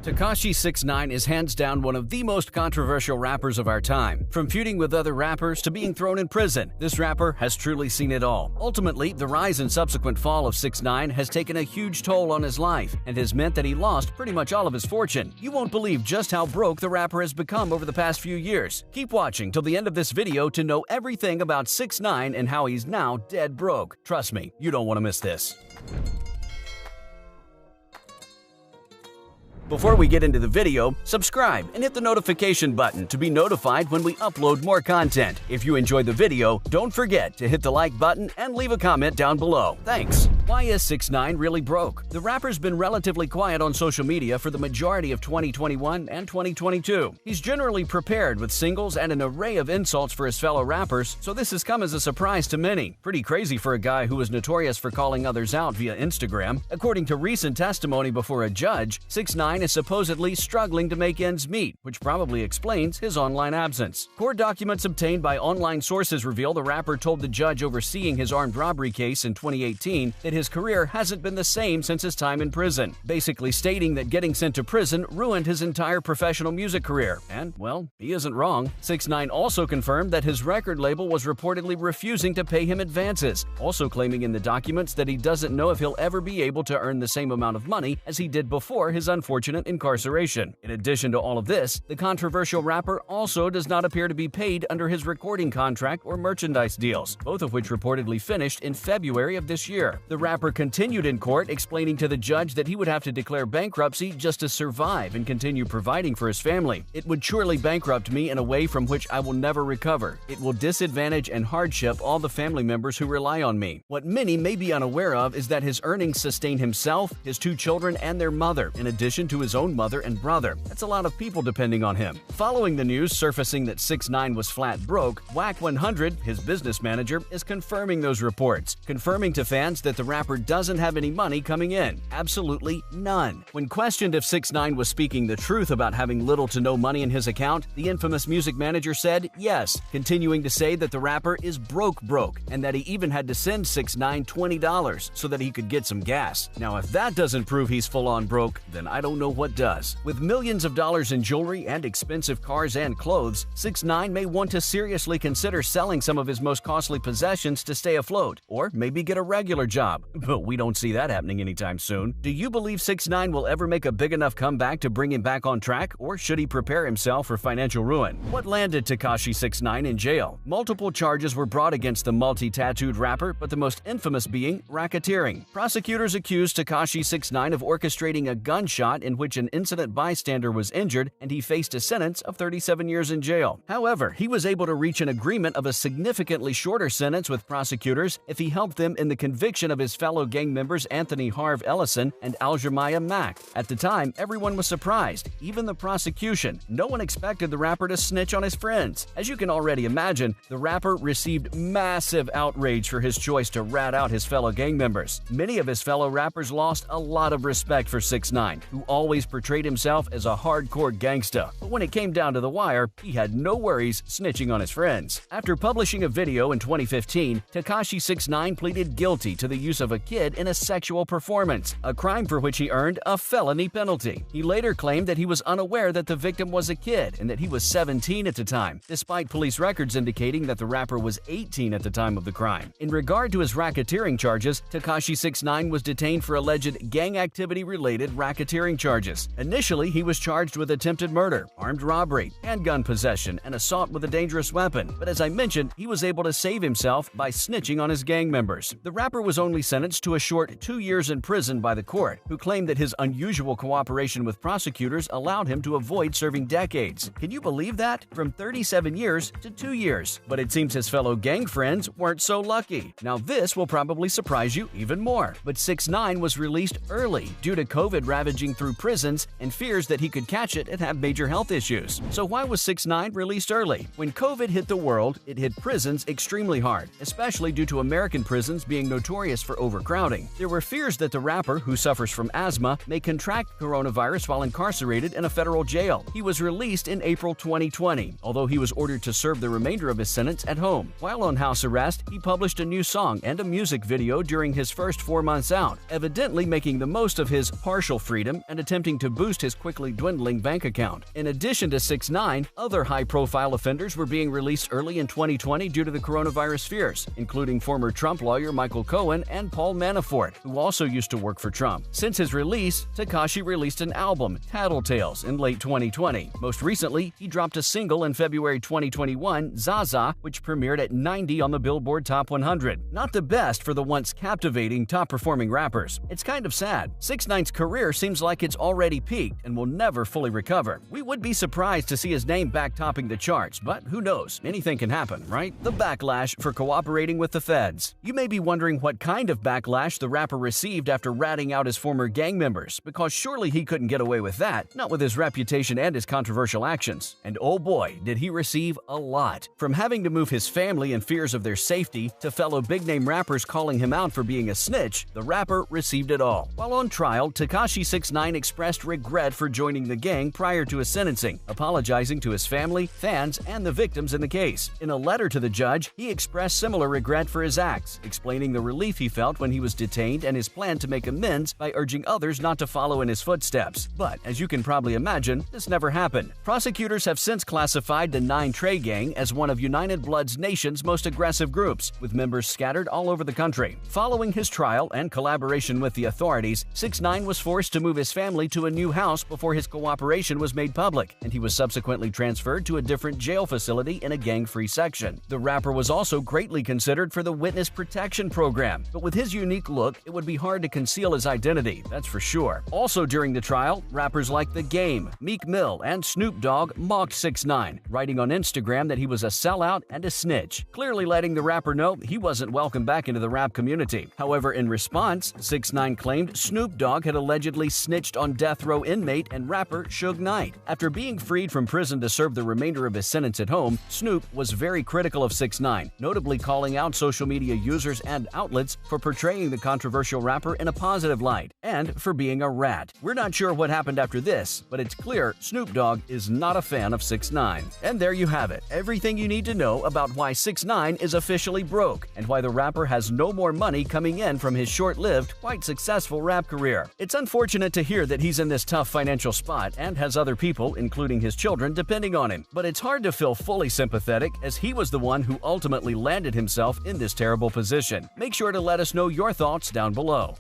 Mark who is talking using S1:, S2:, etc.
S1: Tekashi 6ix9ine is hands down one of the most controversial rappers of our time. From feuding with other rappers to being thrown in prison, this rapper has truly seen it all. Ultimately, the rise and subsequent fall of 6ix9ine has taken a huge toll on his life and has meant that he lost pretty much all of his fortune. You won't believe just how broke the rapper has become over the past few years. Keep watching till the end of this video to know everything about 6ix9ine and how he's now dead broke. Trust me, you don't want to miss this. Before we get into the video, subscribe and hit the notification button to be notified when we upload more content. If you enjoyed the video, don't forget to hit the like button and leave a comment down below. Thanks! Why is 6ix9ine really broke? The rapper's been relatively quiet on social media for the majority of 2021 and 2022. He's generally prepared with singles and an array of insults for his fellow rappers, so this has come as a surprise to many. Pretty crazy for a guy who was notorious for calling others out via Instagram. According to recent testimony before a judge, 6ix9ine is supposedly struggling to make ends meet, which probably explains his online absence. Court documents obtained by online sources reveal the rapper told the judge overseeing his armed robbery case in 2018 that his career hasn't been the same since his time in prison, basically stating that getting sent to prison ruined his entire professional music career. And, well, he isn't wrong. 6ix9ine also confirmed that his record label was reportedly refusing to pay him advances, also claiming in the documents that he doesn't know if he'll ever be able to earn the same amount of money as he did before his unfortunate incarceration. In addition to all of this, the controversial rapper also does not appear to be paid under his recording contract or merchandise deals, both of which reportedly finished in February of this year. The rapper continued in court, explaining to the judge that he would have to declare bankruptcy just to survive and continue providing for his family. "It would surely bankrupt me in a way from which I will never recover. It will disadvantage and hardship all the family members who rely on me. What many may be unaware of is that his earnings sustain himself, his 2 children, and their mother, in addition to his own mother and brother. That's a lot of people depending on him." Following the news surfacing that 6ix9ine was flat broke, Whack 100, his business manager, is confirming those reports, confirming to fans that the rapper doesn't have any money coming in. Absolutely none. When questioned if 6ix9ine was speaking the truth about having little to no money in his account, the infamous music manager said yes, continuing to say that the rapper is broke and that he even had to send 6ix9ine $20 so that he could get some gas. Now, if that doesn't prove he's full-on broke, then I don't know what does. With millions of dollars in jewelry and expensive cars and clothes, 6ix9ine may want to seriously consider selling some of his most costly possessions to stay afloat, or maybe get a regular job. But we don't see that happening anytime soon. Do you believe 6ix9ine will ever make a big enough comeback to bring him back on track, or should he prepare himself for financial ruin? What landed Tekashi 6ix9ine in jail? Multiple charges were brought against the multi-tattooed rapper, but the most infamous being racketeering. Prosecutors accused Tekashi 6ix9ine of orchestrating a gunshot in which an innocent bystander was injured, and he faced a sentence of 37 years in jail. However, he was able to reach an agreement of a significantly shorter sentence with prosecutors if he helped them in the conviction of his fellow gang members Anthony Harv Ellison and Aljamiah Mack. At the time, everyone was surprised, even the prosecution. No one expected the rapper to snitch on his friends. As you can already imagine, the rapper received massive outrage for his choice to rat out his fellow gang members. Many of his fellow rappers lost a lot of respect for 6ix9ine, who always portrayed himself as a hardcore gangsta. But when it came down to the wire, he had no worries snitching on his friends. After publishing a video in 2015, Tekashi 6ix9ine pleaded guilty to the use of a kid in a sexual performance, a crime for which he earned a felony penalty. He later claimed that he was unaware that the victim was a kid and that he was 17 at the time, despite police records indicating that the rapper was 18 at the time of the crime. In regard to his racketeering charges, Tekashi 6ix9ine was detained for alleged gang activity-related racketeering charges. Initially, he was charged with attempted murder, armed robbery, handgun possession, and assault with a dangerous weapon. But as I mentioned, he was able to save himself by snitching on his gang members. The rapper was only sentenced to a short 2 years in prison by the court, who claimed that his unusual cooperation with prosecutors allowed him to avoid serving decades. Can you believe that? From 37 years to 2 years. But it seems his fellow gang friends weren't so lucky. Now this will probably surprise you even more. But 6ix9ine was released early due to COVID ravaging through prisons and fears that he could catch it and have major health issues. So why was 6ix9ine released early? When COVID hit the world, it hit prisons extremely hard, especially due to American prisons being notorious for overcrowding. There were fears that the rapper, who suffers from asthma, may contract coronavirus while incarcerated in a federal jail. He was released in April 2020, although he was ordered to serve the remainder of his sentence at home. While on house arrest, he published a new song and a music video during his first 4 months out, evidently making the most of his partial freedom and attempting to boost his quickly dwindling bank account. In addition to 6ix9ine, other high-profile offenders were being released early in 2020 due to the coronavirus fears, including former Trump lawyer Michael Cohen and Paul Manafort, who also used to work for Trump. Since his release, Tekashi released an album, Tattletales, in late 2020. Most recently, he dropped a single in February 2021, Zaza, which premiered at 90 on the Billboard Top 100. Not the best for the once captivating top-performing rappers. It's kind of sad. 6ix9ine's career seems like it's already peaked and will never fully recover. We would be surprised to see his name back topping the charts, but who knows? Anything can happen, right? The backlash for cooperating with the feds. You may be wondering what kind of backlash the rapper received after ratting out his former gang members, because surely he couldn't get away with that, not with his reputation and his controversial actions. And oh boy, did he receive a lot. From having to move his family in fears of their safety to fellow big-name rappers calling him out for being a snitch, the rapper received it all. While on trial, Tekashi 6ix9ine expressed regret for joining the gang prior to his sentencing, apologizing to his family, fans, and the victims in the case. In a letter to the judge, he expressed similar regret for his acts, explaining the relief he felt when he was detained and his plan to make amends by urging others not to follow in his footsteps. But, as you can probably imagine, this never happened. Prosecutors have since classified the 9 Trey Gang as one of United Blood's nation's most aggressive groups, with members scattered all over the country. Following his trial and collaboration with the authorities, 6ix9ine was forced to move his family to a new house before his cooperation was made public, and he was subsequently transferred to a different jail facility in a gang-free section. The rapper was also greatly considered for the Witness Protection Program, but with his unique look, it would be hard to conceal his identity, that's for sure. Also during the trial, rappers like The Game, Meek Mill, and Snoop Dogg mocked 6ix9ine, writing on Instagram that he was a sellout and a snitch, clearly letting the rapper know he wasn't welcome back into the rap community. However, in response, 6ix9ine claimed Snoop Dogg had allegedly snitched on death row inmate and rapper 6ix9ine. After being freed from prison to serve the remainder of his sentence at home, Snoop was very critical of 6ix9ine, notably calling out social media users and outlets for portraying the controversial rapper in a positive light, and for being a rat. We're not sure what happened after this, but it's clear Snoop Dogg is not a fan of 6ix9ine. And there you have it, everything you need to know about why 6ix9ine is officially broke, and why the rapper has no more money coming in from his short-lived, quite successful rap career. It's unfortunate to hear that he's in this tough financial spot and has other people, including his children, depending on him, but it's hard to feel fully sympathetic as he was the one who ultimately landed himself in this terrible position. Make sure to let us know your thoughts down below.